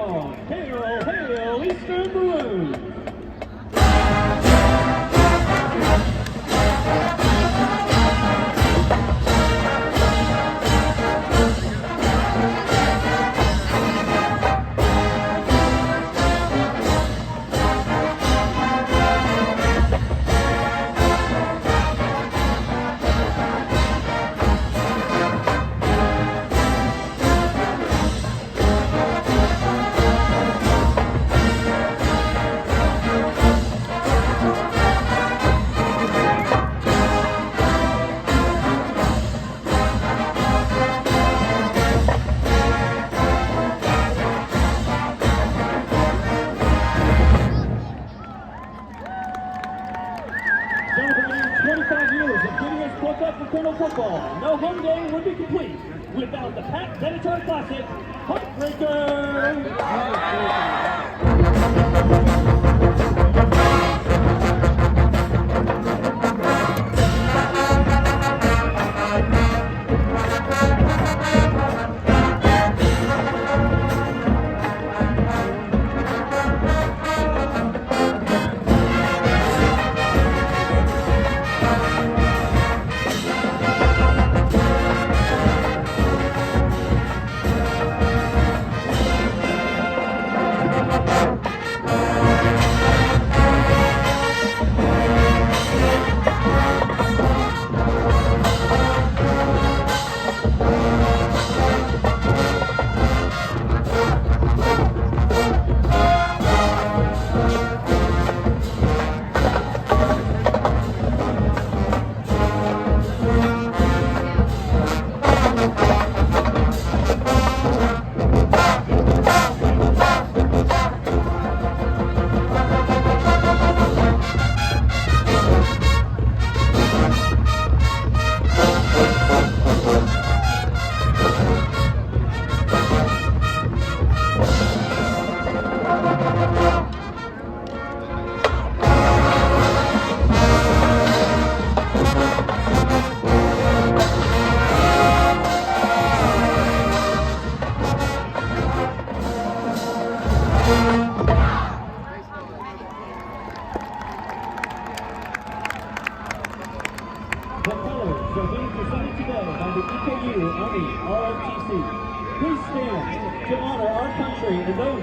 Bulldogs. Hail, hail, Eastern Maroons. Celebrating 25 years of getting us close up for Colonel football, no home game would be complete without the Pat Benatar Classic, Heartbreaker! The colors are being presented today by the EKU Army ROTC. Please stand to honor our country and those